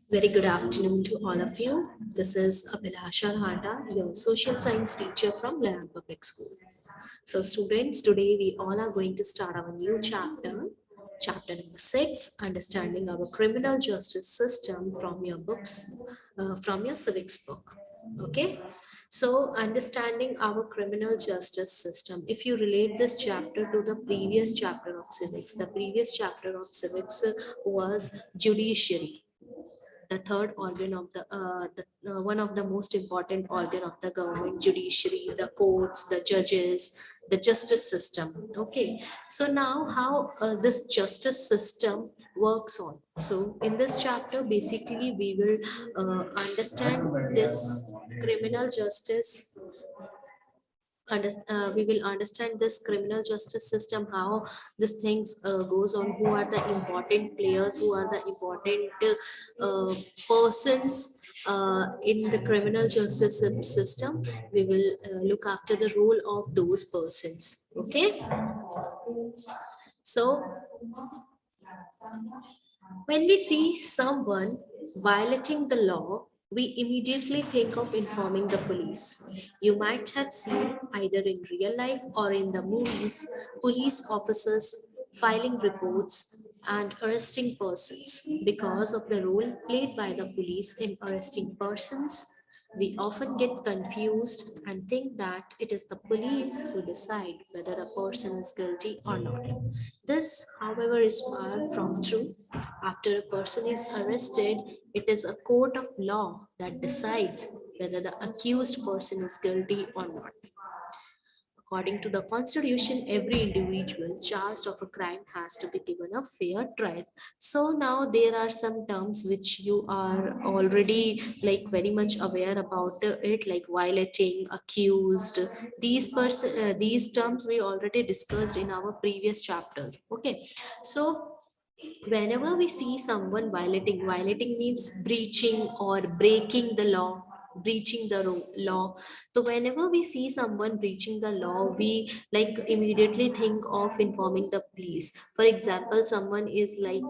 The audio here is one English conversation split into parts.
Very good afternoon to all of you. This is Abhilasha Hata, your social science teacher from Layan Public School. So students, today we all are going to start our new chapter number 6, understanding our criminal justice system from your books, from your civics book. Okay. So understanding our criminal justice system. If you relate this chapter to the previous chapter of civics, the previous chapter of civics was judiciary, the third organ of the one of the most important organ of the government, judiciary, the courts, the judges, the justice system. Okay, so now how this justice system works on. So in this chapter basically we will understand this criminal justice, we will understand this criminal justice system, how this things goes on, who are the important players, who are the important persons in the criminal justice system. We will look after the role of those persons. Okay, so when we see someone violating the law, we immediately think of informing the police. You might have seen either in real life or in the movies, police officers filing reports and arresting persons. Because of the role played by the police in arresting persons, we often get confused and think that it is the police who decide whether a person is guilty or not. This, however, is far from true. After a person is arrested, it is a court of law that decides whether the accused person is guilty or not. According to the Constitution, every individual charged of a crime has to be given a fair trial. So now there are some terms which you are already like very much aware about it, like violating, accused. These terms we already discussed in our previous chapter. Okay, so whenever we see someone violating means breaching or breaking the law, breaching the law. So whenever we see someone breaching the law, we like immediately think of informing the police. For example, someone is like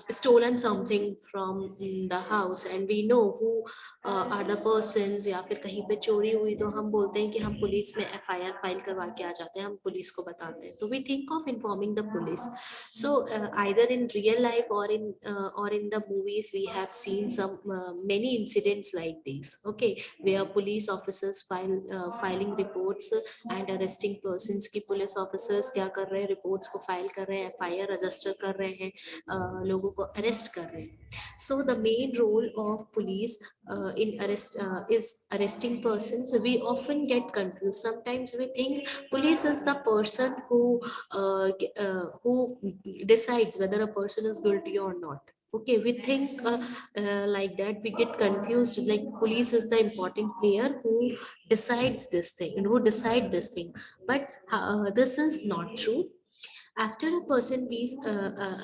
stolen something from the house and we know who are the persons, या फिर कहीं पे चोरी हुई तो हम बोलते हैं कि हम पुलिस में एफआईआर फाइल करवा के आ जाते हैं, हम पुलिस को बताते हैं, तो we think of informing the police. So either in real life or in the movies we have seen some many incidents like these. Okay, where police officers filing reports and arresting persons, कि police officers क्या कर रहे हैं, reports को file कर रहे हैं, FIR register कर रहे हैं, लोगों को अरेस्ट कर रहे हैं. So the main role of police in arrest is arresting persons. We often get confused. Sometimes we think police is the person who decides whether a person is guilty or not. Okay, we think like that, we get confused, like police is the important player who decides this thing and who decide this thing. But this is not true. After a person is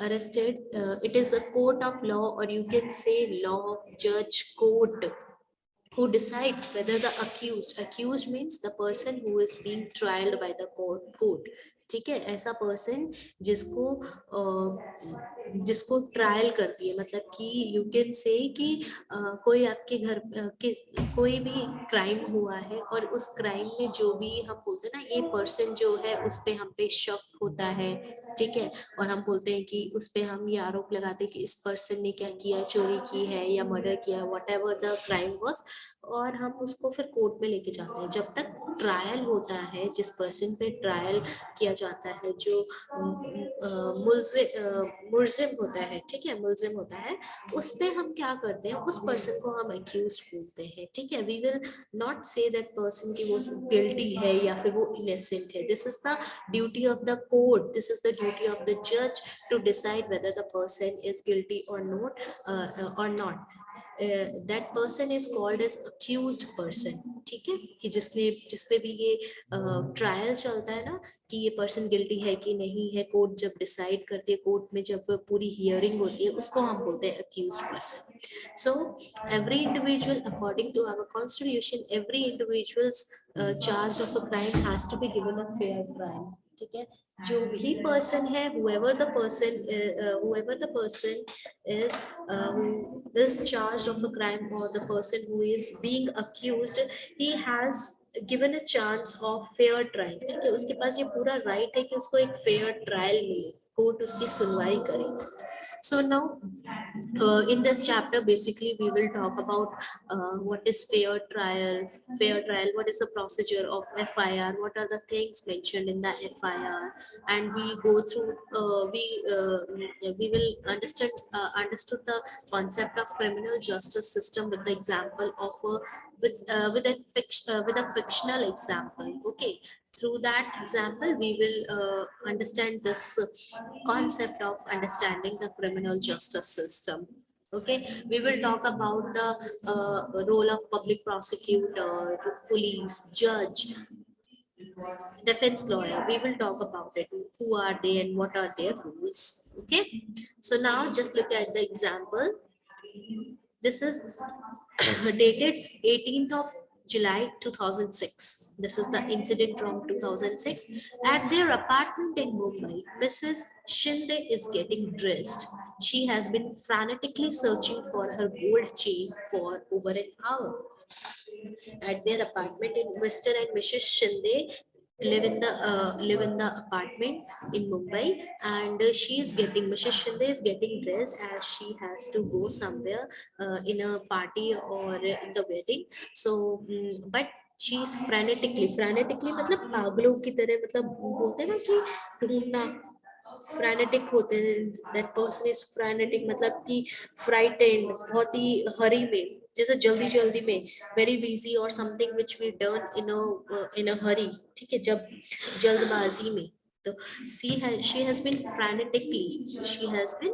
arrested, it is a court of law, or you can say law, judge, court, who decides whether the accused means the person who is being trialed by the court. ठीक है, ऐसा person जिसको जिसको trial करती है, मतलब कि you can say कि कोई आपके घर कोई भी क्राइम हुआ है और उस क्राइम में जो भी हम बोलते हैं ना, ये पर्सन जो है उस पे हम पे शक होता है. ठीक है, और हम बोलते हैं कि उस पे हम ये आरोप लगाते हैं कि इस पर्सन ने क्या किया, चोरी की है या मर्डर किया, what ever the crime was, और हम उसको फिर कोर्ट में लेके जाते हैं. जब तक ट्रायल होता है, जिस पर्सन पे ट्रायल किया जाता है, जो मुलजिम होता है, ठीक है, मुलजिम होता है, उस पे हम क्या करते हैं, उस पर्सन को हम एक्यूज बोलते हैं. ठीक है, we will not say that person की वो गिल्टी है या फिर वो इनोसेंट है. This is the duty of the court, this is the duty of the जज to decide whether the person is guilty or not. That person is called as accused person. ठीक है, कि जिसपे भी ये ट्रायल चलता है ना, कि ये पर्सन गिल्टी है कि नहीं है, कोर्ट जब डिसाइड करती है, कोर्ट में जब पूरी हियरिंग होती है, उसको हम बोलते हैं accused person. So every individual, according to our constitution, every individual's charge of a crime has to be given a fair trial. ठीक है, जो भी पर्सन है, whoever the person is who is charged of a crime, or the person who is being accused, he has given a chance of fair trial. ठीक है, उसके पास ये पूरा राइट है कि उसको एक फेयर ट्रायल मिले, कोर्ट उसकी सुनवाई करे. So now, in this chapter, basically, we will talk about what is fair trial. Fair trial. What is the procedure of FIR? What are the things mentioned in the FIR? And we go through. We will understood the concept of criminal justice system with the example of with a fictional example. Okay, through that example we will understand this concept of understanding the criminal justice system. Okay, we will talk about the role of public prosecutor, police, judge, defense lawyer. We will talk about it, who are they and what are their rules. Okay, so now just look at the example. This is dated 18th of July 2006. This is the incident from 2006. At their apartment in Mumbai, Mrs. Shinde is getting dressed. She has been frantically searching for her gold chain for over an hour. At their apartment in Mr. and Mrs. Shinde live in the apartment in Mumbai, and she is getting Mrs. Shinde is getting dressed as she has to go somewhere in a party or in the wedding. So, but she is frantically मतलब पागलों की तरह, मतलब बोलते हैं ना कि ढूंढना, फ्रैनेटिक होते हैं, दैट पर्सन इज फ्रैनेटिक मतलब कि फ्राइटेंड, बहुत ही हरी में, जैसे जल्दी जल्दी में, वेरी बिजी और something which we done in a hurry. ठीक है, जब जल्दबाजी में. तो she has been frantically, she has been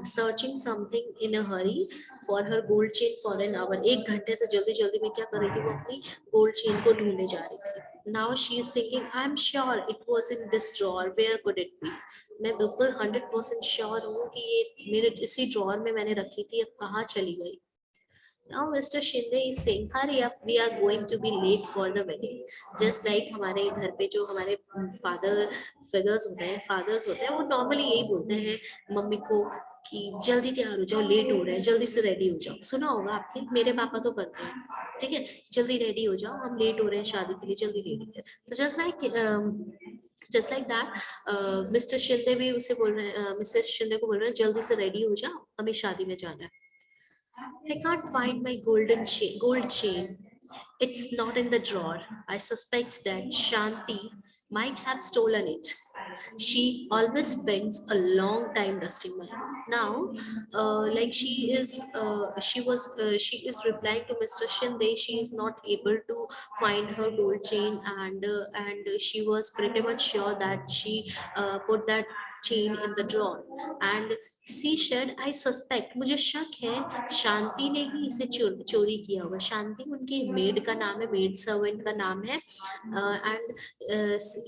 searching something in a hurry for her gold chain for an hour. एक घंटे से जल्दी जल्दी में क्या कर रही थी, वो अपनी गोल्ड चेन को ढूंढने जा रही थी. Now she is thinking, I'm sure it was in this drawer. Where could it be? मैं बिल्कुल 100% श्योर हूँ कि ये मेरे इसी ड्रॉअर में मैंने रखी थी, अब कहाँ चली गई. Now Mr. Shinde is saying, hurry up, we are going to be late for the wedding. Just like हमारे घर पे जो हमारे फादर्स होते हैं, वो नॉर्मली यही बोलते हैं मम्मी को कि जल्दी तैयार हो जाओ, लेट हो रहे हैं, जल्दी से रेडी हो जाओ. सुना होगा आपने, मेरे पापा तो करते हैं. ठीक है, जल्दी रेडी हो जाओ, हम लेट हो रहे हैं शादी के लिए, जल्दी रेडी है. तो just like that mister Shinde भी उसे बोल रहे हैं, मिसेस शिंदे को बोल रहे हैं जल्दी से रेडी हो जाओ, हमें शादी में जाना है. I can't find my gold chain. It's not in the drawer. I suspect that Shanti might have stolen it. She always spends a long time dusting my room. Now, like she is replying to Mr. Shinde. She is not able to find her gold chain, and she was pretty much sure that she put that chain in the drawer. And she said, I suspect, मुझे शक है शांति ने ही इसे चोरी किया होगा. शांति उनकी made का नाम है, मेड सर्वेंट का नाम है. And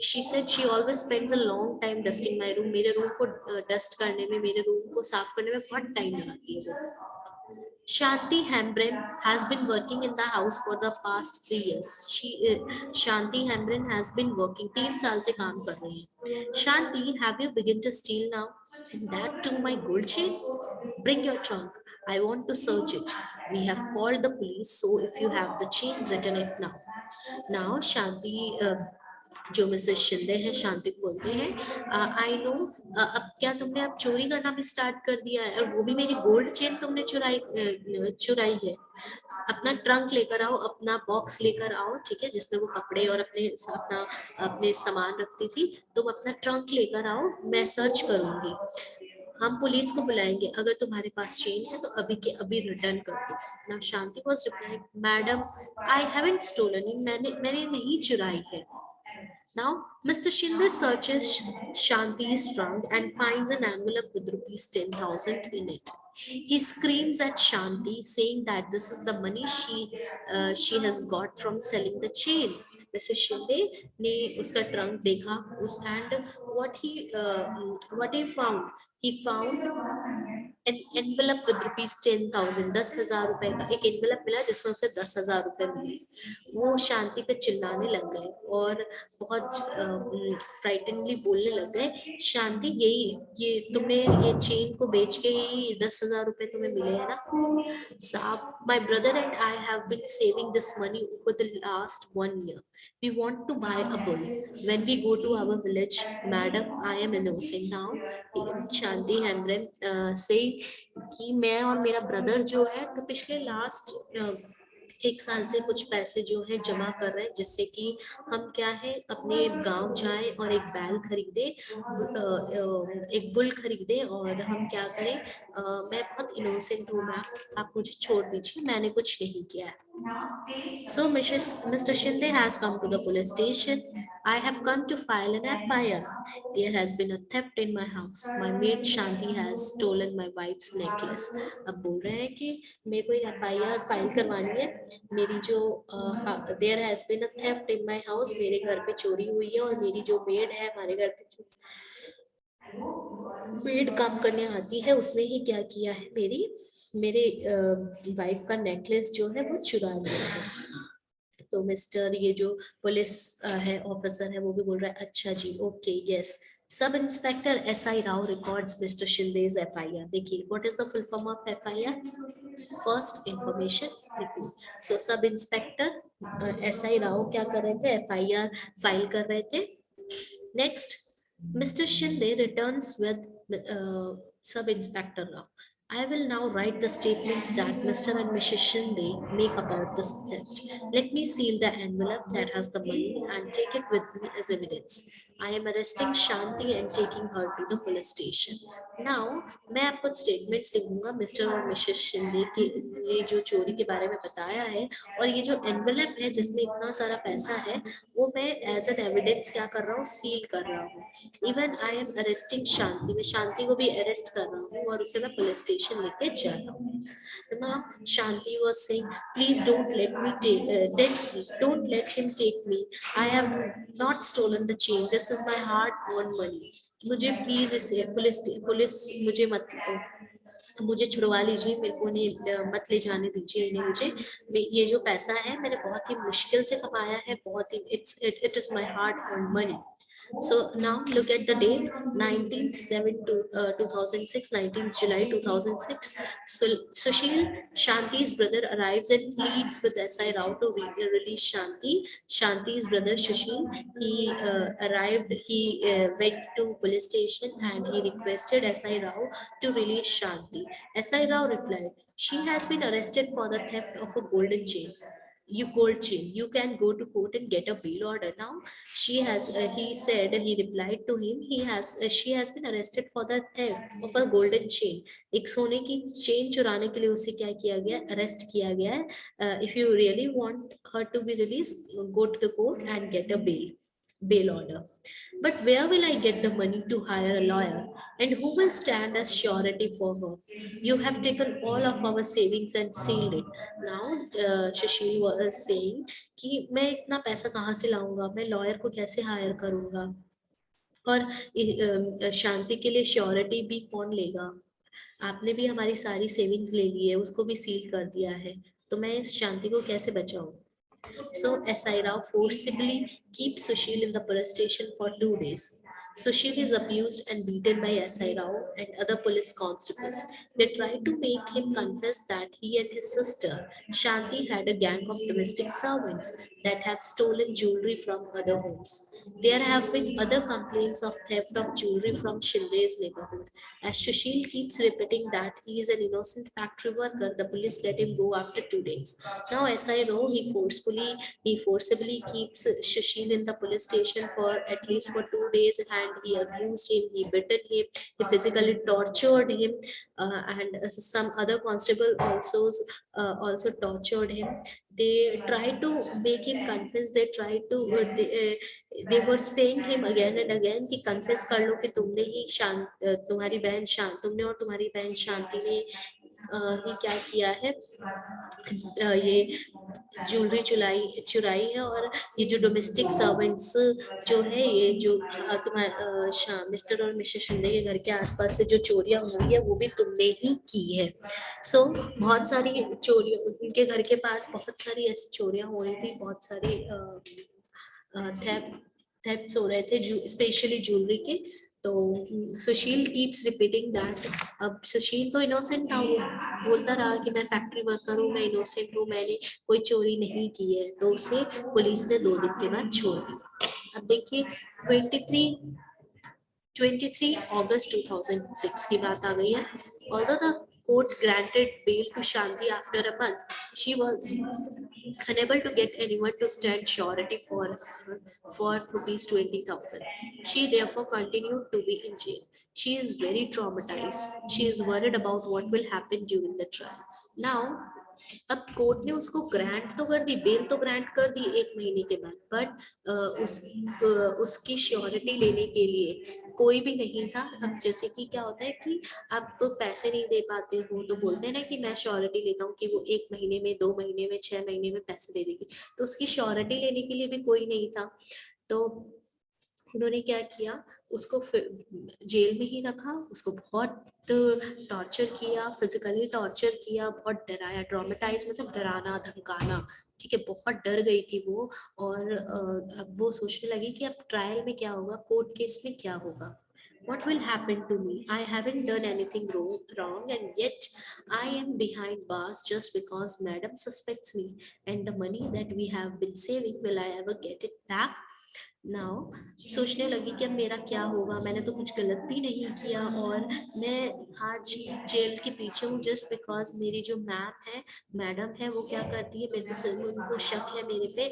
she said she always spends a long time dusting my room. मेरे रूम को डस्ट करने में, मेरे रूम को साफ करने में बहुत टाइम लगाती है वो. Shanti Hambren has been working in the house for the past 3 years. Shanti Hambren has been working 3 साल से काम कर रही है. Shanti, have you begun to steal now? And that too my gold chain? Bring your trunk. I want to search it. We have called the police, so if you have the chain, return it now. Now Shanti जो Mrs Shinde है शांति को बोलते हैं, I know, अब क्या तुमने अब चोरी करना भी स्टार्ट कर दिया है, और वो भी मेरी गोल्ड चेन तुमने चुराई है. अपना ट्रंक लेकर आओ, अपना बॉक्स लेकर आओ. ठीक है, जिसमें वो कपड़े और अपने सामान रखती थी. तुम अपना ट्रंक लेकर आओ, मैं सर्च करूंगी, हम पुलिस को बुलाएंगे. अगर तुम्हारे पास चेन है तो अभी के अभी रिटर्न कर दो. ना Shanti was replying, madam I haven't stolen, मैंने नहीं चुराई है. Now, Mr. Shinde searches Shanti's trunk and finds an envelope with rupees 10,000 in it. He screams at Shanti, saying that this is the money she has got from selling the chain. Mr. Shinde ने उसका trunk देखा, and what he found an envelope with ₹10,000, 10,000 रुपए का एक envelope मिला जिसमें उसे 10,000 रुपए मिले। वो शांति पे चिल्लाने लग गए और बहुत फ्राइटनली बोलने लग गए, शांति ये तुमने ये चेन को बेच के ही 10,000 रुपए तुम्हें मिले है ना? साहब, my brother and I have been saving this money over the last 1 year. We want to buy a bull. When we go to our village, madam, I am innocent now. शांति हेम्ब्रेन से कि मैं और मेरा ब्रदर जो है वो पिछले last 1 साल से कुछ पैसे जो है जमा कर रहे हैं, जिससे कि हम क्या है अपने गांव जाएं और एक बैल खरीदे, एक बुल खरीदे और हम क्या करें। मैं बहुत इनोसेंट हूँ मैम, आप मुझे छोड़ दीजिए, मैंने कुछ नहीं किया है। So Mr. Shinde has come to the police station. I have come to file an FIR. There has been a theft in my house. My maid Shanti has stolen my wife's necklace. अब बोल रहे हैं कि मेरे को एक FIR file करवानी है। मेरी जो there has been a theft in my house. मेरे घर पे चोरी हुई है और मेरी जो मेड है हमारे घर पे मेड काम करने आती है, उसने ही क्या किया है, मेरे वाइफ का नेकलेस जो है वो चुरा लिया है। तो मिस्टर ये जो पुलिस है ऑफिसर है वो भी बोल रहा है अच्छा जी okay yes. Sub inspector SI Rao records mister Shinde's FIR। देखिए what is the full form of FIR? First information report. So sub inspector SI Rao क्या कर रहे थे, FIR फाइल कर रहे थे। Next Mr. Shinde returns with Sub-Inspector Rao. I will now write the statements that Mr. and Mrs. Shinde make about this theft. Let me seal the envelope that has the money and take it with me as evidence. I am arresting Shanti and taking her to the police station. Now, मैं आपको statements लिखूंगा mister और Mrs Shinde के ये जो चोरी के बारे में बताया है, और ये जो एनवेलप है जिसमें इतना सारा पैसा है वो मैं एज एन एविडेंस क्या कर रहा हूँ, सील कर रहा हूँ। इवन आई एम अरेस्टिंग शांति, मैं शांति को भी अरेस्ट कर रहा हूँ और उसे मैं पुलिस स्टेशन लेके जा रहा हूँ। Now Shanti was saying, please don't let me don't let him take me. I have not stolen the chain. This is my hard-earned money. मुझे प्लीज इसे पुलिस मुझे मुझे छुड़वा लीजिए, मेरे को नहीं मत ले जाने दीजिए इन्हें मुझे। ये जो पैसा है मैंने बहुत ही मुश्किल से कमाया है, बहुत ही it is my hard earn money. So now look at the date 2006, 19th July 2006. So Sushil, Shanti's brother, arrives and pleads with SI Rao to release Shanti. Shanti's brother Sushil, he arrived, he went to police station and he requested SI Rao to release Shanti. SI Rao replied, she has been arrested for the theft of a golden chain. Gold chain, you can go to court and get a bail order. Now she has he said, he replied to him, she has been arrested for the theft of a golden chain. एक सोने की chain चुराने के लिए उसे क्या किया गया, अरेस्ट किया गया है। If you really want her to be released, go to the court and get a bail order. But where will I get the money to hire a lawyer, and who will stand as surety for her? You have taken all of our savings and sealed it. Now Sushil was saying कि मैं इतना पैसा कहाँ से लाऊंगा, मैं lawyer को कैसे हायर करूंगा, और शांति के लिए श्योरिटी भी कौन लेगा? आपने भी हमारी सारी सेविंग्स ले ली है, उसको भी सील कर दिया है, तो मैं इस शांति को कैसे बचाऊं? So SI Rao forcibly keeps Sushil in the police station for 2 days. Sushil is abused and beaten by SI Rao and other police constables. They try to make him confess that he and his sister Shanti had a gang of domestic servants that have stolen jewelry from other homes. There have been other complaints of theft of jewelry from Shinde's neighborhood. As Sushil keeps repeating that he is an innocent factory worker, the police let him go after 2 days. Now SI Rao, he forcibly keeps Sushil in the police station for at least for 2 days, and he abused him, he beaten him, he physically tortured him, and some other constable also tortured him. They tried to make him confess, they were saying him again and again कि confess कर लो कि तुमने ही तुम्हारी बहन तुमने और तुम्हारी बहन शांति ने क्या किया है, ये ज्वेलरी चुराई है, और ये जो डोमेस्टिक सर्वेंट्स जो है, ये जो तुम्हारे मिस्टर और मिसेस शिंदे के घर के आसपास से जो चोरियां हुई है वो भी तुमने ही की है। सो बहुत सारी चोरियां, उनके घर के पास बहुत सारी ऐसी चोरियां हो रही थी, बहुत सारी थेफ्ट्स हो रहे थे, स्पेशली ज्वेलरी के। तो सुशील कीप्स रिपीटिंग दैट। अब सुशील तो इनोसेंट था, वो बोलता रहा कि मैं फैक्ट्री वर्कर हूँ, मैं इनोसेंट हूँ, मैंने कोई चोरी नहीं की है। तो उसे पुलिस ने 2 दिन के बाद छोड़ दिया। अब देखिए 23 August 2006 की बात आ गई है। Although the court granted bail to Shanti after a month, she was unable to get anyone to stand surety for rupees 20,000. She therefore continued to be in jail. She is very traumatized. She is worried about what will happen during the trial. Now, अब court ने उसको grant तो कर दी, bell तो grant कर दी 1 महीने के बाद, बट उसकी श्योरिटी लेने के लिए कोई भी नहीं था। अब जैसे कि क्या होता है कि आप पैसे नहीं दे पाते हो तो बोलते हैं ना कि मैं श्योरिटी लेता हूँ कि वो 1 महीने में, 2 महीने में, 6 महीने में पैसे दे देगी। तो उसकी श्योरिटी लेने के लिए भी कोई नहीं था। तो उन्होंने क्या किया, उसको जेल में ही रखा, उसको बहुत टॉर्चर किया, फिजिकली टॉर्चर किया, बहुत डराया, ट्रॉमेटाइज मतलब डराना धमकाना, ठीक है, बहुत डर गई थी वो। और अब वो सोचने लगी कि अब ट्रायल में क्या होगा, कोर्ट केस में क्या होगा। What will happen to me? I haven't done anything wrong, and yet I am behind bars just because madam suspects me. And the money that we have been saving, will I ever get it back? Now सोचने लगी कि अब मेरा क्या होगा, मैंने तो कुछ गलत भी नहीं किया, और मैं आज जेल के पीछे हूँ जस्ट बिकॉज मेरी जो मैडम है वो क्या करती है, मेरे से उनको शक है मेरे पे,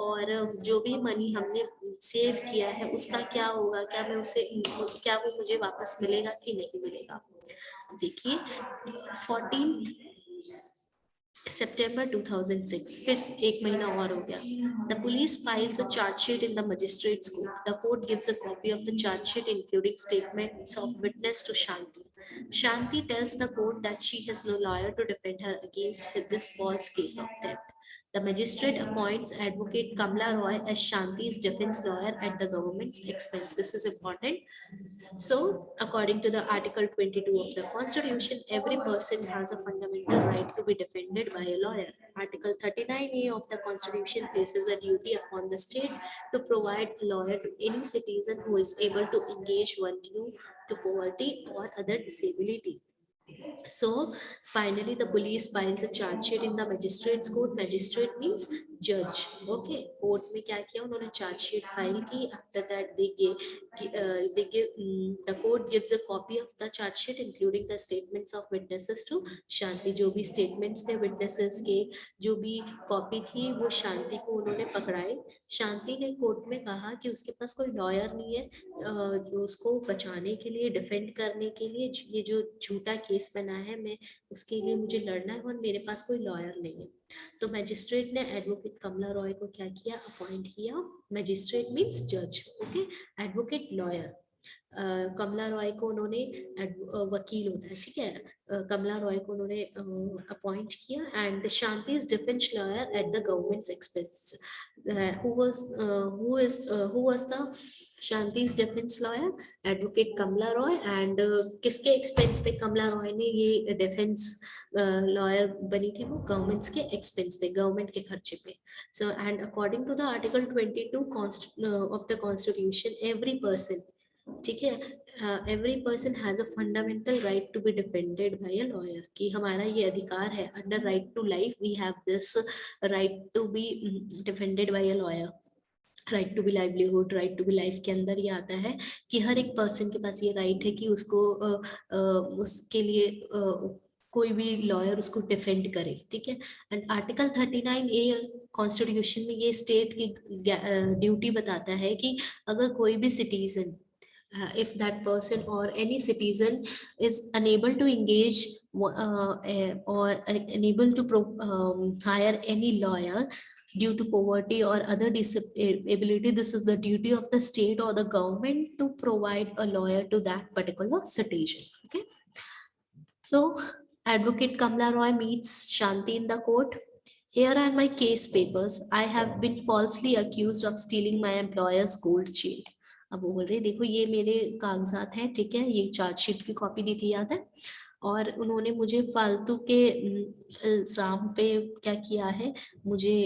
और जो भी मनी हमने सेव किया है उसका क्या होगा, क्या मैं उसे, क्या वो मुझे वापस मिलेगा कि नहीं मिलेगा। देखिए 14 September 2006, फिर 1 महीना और हो गया। The police files a charge sheet in the magistrate's court. The court gives a copy of the charge sheet including statements of witness to Shanti. Shanti tells the court that she has no lawyer to defend her against this false case of theft. The magistrate appoints advocate Kamla Roy as Shanti's defense lawyer at the government's expense. This is important. So, according to the Article 22 of the Constitution, every person has a fundamental right to be defended by a lawyer. Article 39A of the Constitution places a duty upon the state to provide a lawyer to any citizen who is able to engage one due to poverty or other disability. So finally the police files a charge sheet in the magistrate's court. Magistrate means judge. Okay, court में क्या किया उन्होंने, charge sheet file की. After that the court gives a copy of the charge sheet including the statements of witnesses to Shanti. जो भी statements थे witnesses के, जो भी copy थी वो शांति को उन्होंने पकड़ाई। शांति ने कोर्ट में कहा कि उसके पास कोई लॉयर नहीं है उसको बचाने के लिए, डिफेंड करने के लिए, ये जो झूठा केस बना है मैं उसके लिए मुझे लड़ना है और मेरे पास कोई लॉयर नहीं है। तो मैजिस्ट्रेट ने एडवोकेट कमला रॉय को क्या किया, अपॉइंट किया। मैजिस्ट्रेट मींस जज, ओके, एडवोकेट लॉयर। कमला रॉय को उन्होंने वकील होता है, ठीक है, कमला रॉय को उन्होंने अपॉइंट किया and Shanti's defence lawyer at the government's expense. who was the Shanti's defence lawyer, advocate Kamala Roy. And किसके एक्सपेंस पे कमला रॉय ने ये डिफेंस लॉयर बनी थी, वो गवर्नमेंट्स के एक्सपेंस पे, गवर्नमेंट के खर्चे पे। So and according to the article 22 of the constitution, every person, ठीक है, every person has a fundamental right to be defended by a lawyer, कि हमारा ये अधिकार है, under right to life we have this right to be defended by a lawyer. Right to be livelihood, right to be life के अंदर ये आता है कि हर एक पर्सन के पास ये राइट है कि उसको उसके लिए कोई भी लॉयर उसको डिफेंड करे, ठीक है। एंड आर्टिकल 39A कॉन्स्टिट्यूशन में ये स्टेट की ड्यूटी बताता है कि अगर कोई भी citizen, if that person or any citizen is unable to engage or unable to hire any lawyer due to poverty or other disability, this is the duty of the state or the government to provide a lawyer to that particular citizen. Okay, so Advocate Kamla Roy meets Shanti in the court. Here are my case papers. I have been falsely accused of stealing my employer's gold chain. अब वो बोल रही देखो ये मेरे कागजात हैं, ठीक है, ये चार्जशीट की कॉपी दी थी, याद है, और उन्होंने मुझे फालतू के इल्जाम पे क्या किया है, मुझे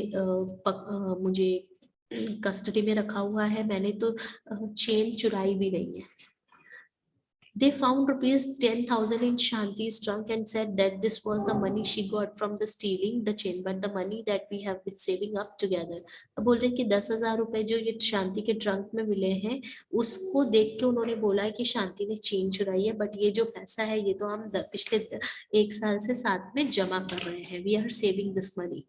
कस्टडी में रखा हुआ है, मैंने तो चेन चुराई भी नहीं है. They found rupees 10,000 in Shanti's trunk and said that this was the money she got from the stealing the chain, but the money that we have been saving up together. अब बोल रहे कि 10,000 रुपए जो ये शांति के ट्रंक में मिले हैं, उसको देख के उन्होंने बोला कि शांति ने चेन चुराई है, बट ये जो पैसा है ये तो हम पिछले 1 साल से साथ में जमा कर रहे हैं. We are saving this money.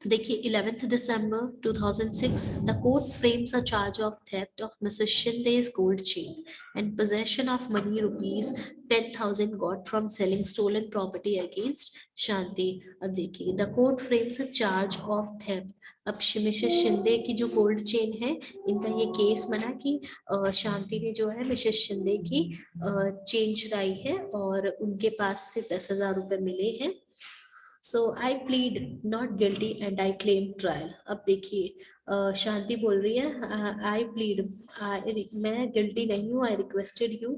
देखिए 11th December 2006, the court frames a charge of theft of Mrs. Shinde's gold chain and possession of money rupees 10,000 got from selling stolen property against Shanti. अब देखिए the court frames a charge of theft. अब Mrs Shinde की जो gold chain है, इनका ये case बना कि शांति ने जो है मिसेस शिंदे की चेन चुराई है और उनके पास से 10,000 रुपए मिले हैं. So I plead not guilty and I claim trial. अब देखिए शांति बोल रही है I plead, मैं guilty नहीं हूँ, I requested you,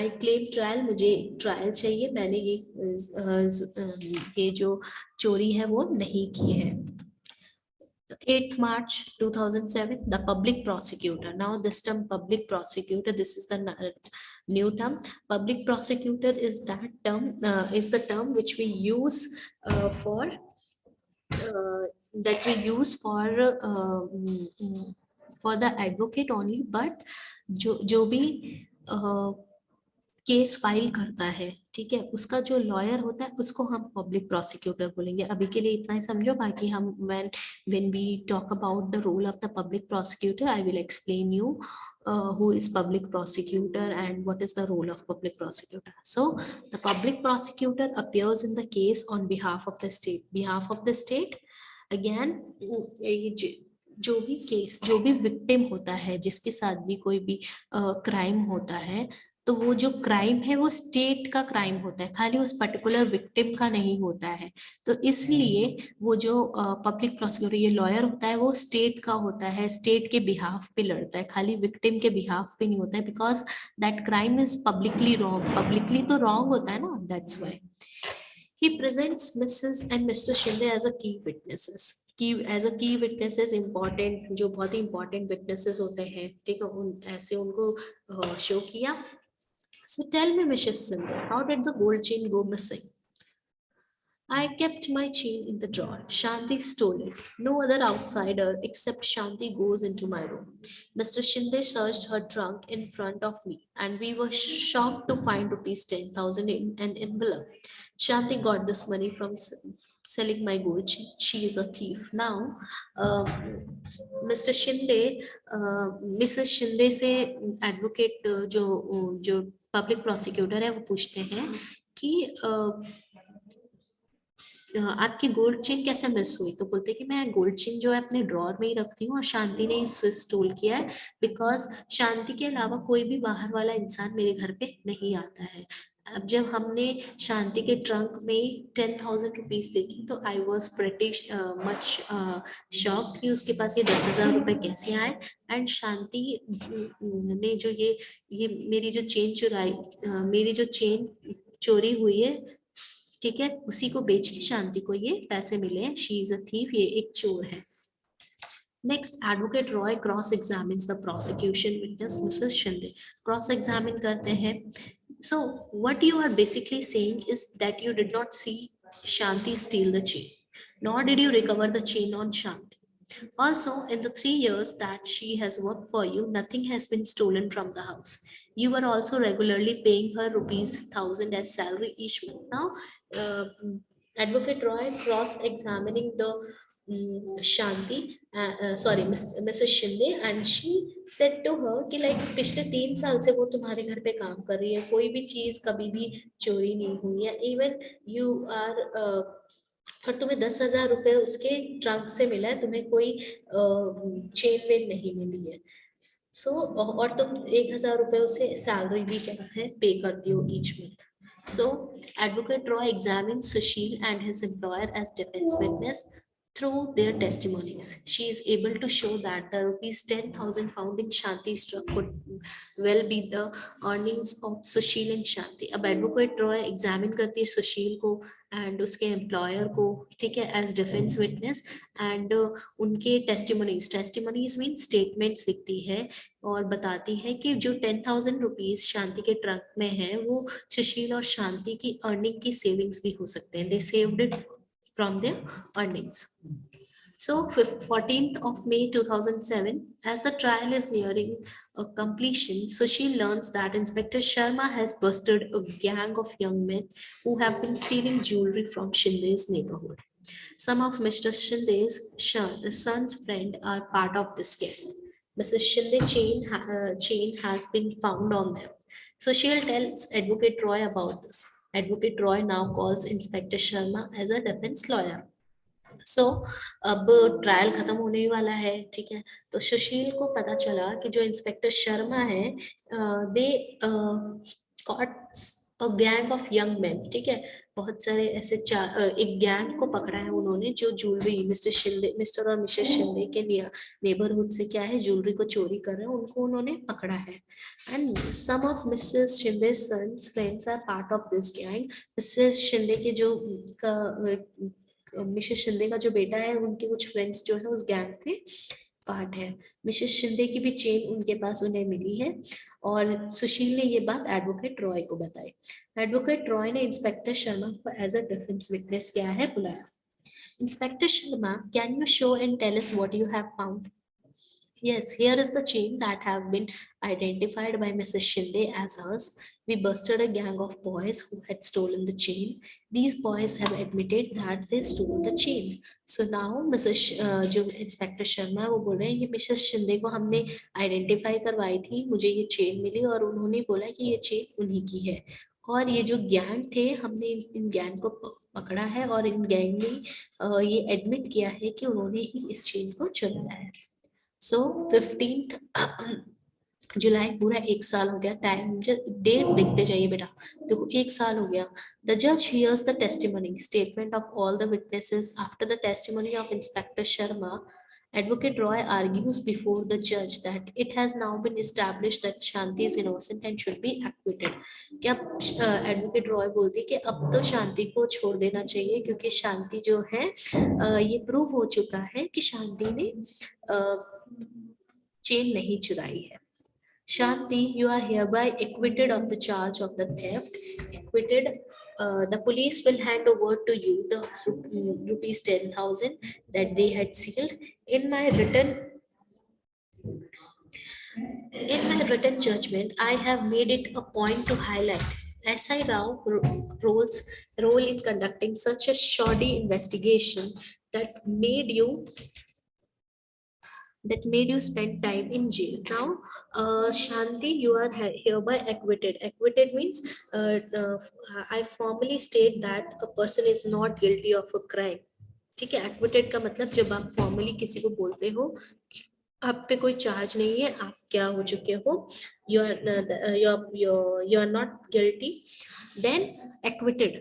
I claim trial, मुझे ट्रायल चाहिए, मैंने ये जो चोरी है वो नहीं की है. 8th March 2007, the public prosecutor. Now this term public prosecutor, this is the new term. Public prosecutor is that term, is the term which we use for the advocate only, but जो भी case file करता है, ठीक है, उसका जो lawyer होता है उसको हम पब्लिक प्रोसिक्यूटर बोलेंगे. अभी के लिए इतना ही समझो, बाकी हम when we talk about the role of the public prosecutor, I will explain you who is public prosecutor and what is the role of public prosecutor. So the public prosecutor appears in the case on behalf of the state. Behalf of the state, again, जो भी case, जो भी victim होता है, जिसके साथ भी कोई भी क्राइम होता है, तो वो जो क्राइम है वो स्टेट का क्राइम होता है, खाली उस पर्टिकुलर विक्टिम का नहीं होता है. तो इसलिए वो जो पब्लिक प्रोसिक्यूटर, ये लॉयर होता है, वो स्टेट का होता है, स्टेट के बिहाफ पे लड़ता है, खाली विक्टिम के बिहाफ पे नहीं होता है, because that crime is publicly wrong. Publicly तो रॉन्ग होता है ना, that's why. He presents Mrs. and Mr. Shinde as a key witnesses. As a key witnesses, important, जो बहुत ही important witnesses होते हैं, ठीक है, ऐसे उनको शो किया. So tell me, Mrs. Shinde, how did the gold chain go missing? I kept my chain in the drawer. Shanti stole it. No other outsider except Shanti goes into my room. Mr. Shinde searched her trunk in front of me, and we were shocked to find rupees 10,000 in an envelope. Shanti got this money from selling my gold chain. She is a thief. Now, Mr. Shinde, Mrs. Shinde से advocate जो public prosecutor है वो पूछते हैं कि आपकी gold chain कैसे miss हुई. तो बोलते कि मैं गोल्ड चेन जो है अपने ड्रॉर में ही रखती हूँ और शांति ने इसे स्टोल किया है, बिकॉज शांति के अलावा कोई भी बाहर वाला इंसान मेरे घर पे नहीं आता है. अब जब हमने शांति के ट्रंक में 10,000 रुपीज देखी तो I was pretty much shocked कि उसके पास ये 10,000 रुपए कैसे आए. एंड शांति ने जो ये मेरी जो चेन चुराई, मेरी जो चेन चोरी हुई है, ठीक है, उसी को बेच के शांति को ये पैसे मिले हैं. शी इज अ थीफ, ये एक चोर है. Next, Advocate Roy cross-examines the prosecution witness Mrs. Shinde. Cross-examine करते हैं. So what you are basically saying is that you did not see Shanti steal the chain, nor did you recover the chain on Shanti. Also, in the 3 years that she has worked for you, nothing has been stolen from the house. You were also regularly paying her rupees 1,000 as salary each month. Now, Advocate Roy cross-examining the Shanti, sorry, Mrs. Shinde, and she said to her कि like पिछले 3 साल से वो तुम्हारे घर पे काम कर रही है, कोई भी चीज कभी भी चोरी नहीं हुई है. Even you are और तुम्हें 10,000 रुपए उसके ट्रंक से मिला है, तुम्हें कोई चेन वेन नहीं मिली है. सो और तुम 1,000 रुपए उसे सैलरी भी क्या है पे करती हो each month. So, Advocate Roy examines Sushil and his employer as defense witness through their testimonies. She is able to show that the rupees 10,000 found in Shanti's truck could well be the earnings of Sushil and Shanti. अब Advocate Roy examine करती है सुशील को and उसके employer को, ठीक है, as defense witness and उनके testimonies means statements लिखती है और बताती है कि जो 10,000 रुपीज शांति के ट्रंक में है वो सुशील और शांति की अर्निंग की सेविंग्स भी हो सकते हैं. They saved it from their earnings. So 14th of May 2007, as the trial is nearing completion, Sushil learns that Inspector Sharma has busted a gang of young men who have been stealing jewelry from Shinde's neighborhood. Some of Mr. Shinde's son's friend are part of this gang. Mrs. Shinde chain has been found on them. Sushil tells Advocate Roy about this. Advocate Roy now calls Inspector Sharma as a defense lawyer. So, अब trial खत्म होने ही वाला है, ठीक है. तो सुशील को पता चला कि जो इंस्पेक्टर शर्मा है दे caught a gang of young men, ठीक है, बहुत सारे ऐसे एक गैंग को पकड़ा है उन्होंने जो ज्वेलरी मिस्टर और मिसेस शिंदे के नेबरहुड से क्या है ज्वेलरी को चोरी कर रहे हैं, उनको उन्होंने पकड़ा है. And some of Mrs Shinde sons friends are part of this gang. Mrs Shinde के जो मिसेस शिंदे का जो बेटा है उनके कुछ फ्रेंड्स जो है उस गैंग के पार्ट है. मिसेस शिंदे की भी चेन उनके पास उन्हें मिली है और सुशील ने ये बात एडवोकेट रॉय को बताई. एडवोकेट रॉय ने इंस्पेक्टर शर्मा को एज अ डिफेंस विटनेस क्या है बुलाया. Inspector Sharma, can you show and tell us what you have found. Yes, here is the chain that have been identified by Mrs. Shinde as hers. We busted a gang of boys who had stolen the chain. These boys have admitted that they stole the chain. So now Mrs. जो inspector Sharma वो बोल रहे हैं ये Mrs Shinde को हमने identify करवाई थी, मुझे ये चेन मिली और उन्होंने बोला कि ये चेन उन्हीं की है. और ये जो गैंग थे हमने इन गैंग को पकड़ा है और इन गैंग ने ये एडमिट किया है कि उन्होंने ही इस चेन को चुराया है. So 15th जुलाई पूरा एक साल हो गया. टाइम डेट देखते जाइए बेटा, देखो एक साल हो गया. The judge hears the testimony statement of all the witnesses. After the testimony of Inspector Sharma, Advocate Roy argues before the judge that it has now been established that Shanti is innocent and should be acquitted. क्या advocate Roy बोलती है कि अब तो शांति को छोड़ देना चाहिए क्योंकि शांति जो है ये प्रूव हो चुका है कि शांति ने चेन नहीं चुराई है. Shanti, you are hereby acquitted of the charge of the theft. Acquitted. The police will hand over to you the rupees 10,000 that they had sealed. In my written judgment, I have made it a point to highlight SI Rao's role in conducting such a shoddy investigation that made you spend time in jail. Now, Shanti, you are hereby acquitted. Acquitted means I formally state that a person is not guilty of a crime. ठीक है. Acquitted का मतलब जब आप formally किसी को बोलते हो आप पे कोई चार्ज नहीं है, आप क्या हो चुके हो, you are not guilty, then acquitted.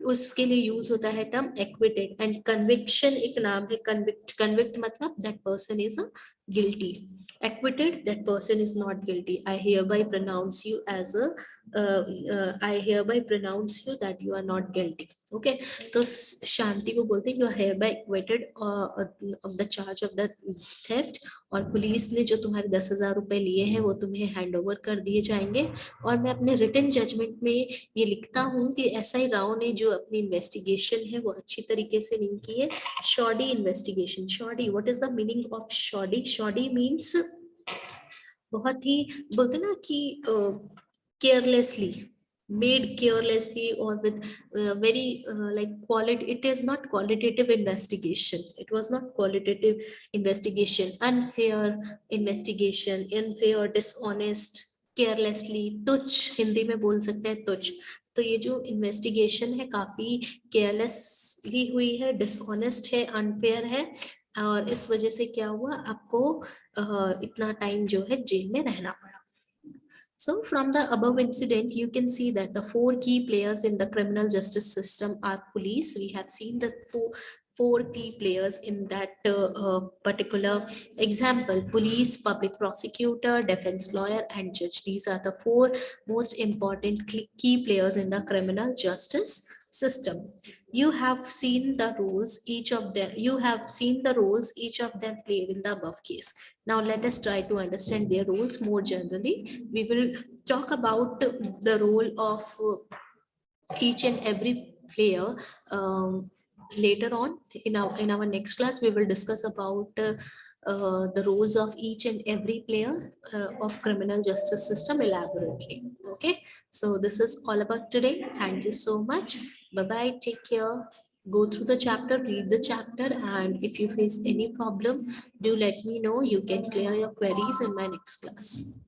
उसके लिए यूज होता है टर्म acquitted. एंड conviction एक नाम है. convict मतलब that person is a guilty. Acquitted, that person is not guilty. I hereby pronounce you as a I hereby pronounce you that you are not guilty. Okay, तो शांति को बोलते हैं you are hereby acquitted of the charge of the theft. और police ने जो तुम्हारे 10,000 रुपए लिए हैं वो तुम्हें हैंड ओवर कर दिए जाएंगे. और मैं अपने रिटन जजमेंट में ये लिखता हूँ कि SI राव ने जो अपनी इन्वेस्टिगेशन है वो अच्छी तरीके से नहीं की है. Shoddy investigation. Shoddy, what is the meaning of shoddy. Shoddy means बहुत ही बोलते ना कि carelessly, made carelessly or with very like quality. It is not qualitative investigation. It was not qualitative investigation. Unfair investigation, unfair, dishonest, carelessly, तुच्छ हिंदी में बोल सकते हैं तुच्छ. तो ये जो इन्वेस्टिगेशन है काफी केयरलेसली हुई है, डिसऑनेस्ट है, अनफेयर है और इस वजह से क्या हुआ आपको इतना टाइम जो है जेल में रहना पड़ा. So from the above incident, you can see that the four key players in the criminal justice system are police. We have seen the four key players in that particular example: police, public prosecutor, defense lawyer, and judge. These are the four most important key players in the criminal justice system. You have seen the roles each of them. You have seen the roles each of them played in the above case. Now let us try to understand their roles more generally. We will talk about the role of each and every player later on. In our next class, we will discuss about the roles of each and every player of criminal justice system elaborately. Okay, so this is all about today. Thank you so much. Bye bye, take care. Go through the chapter, read the chapter, and if you face any problem, do let me know. You can clear your queries in my next class.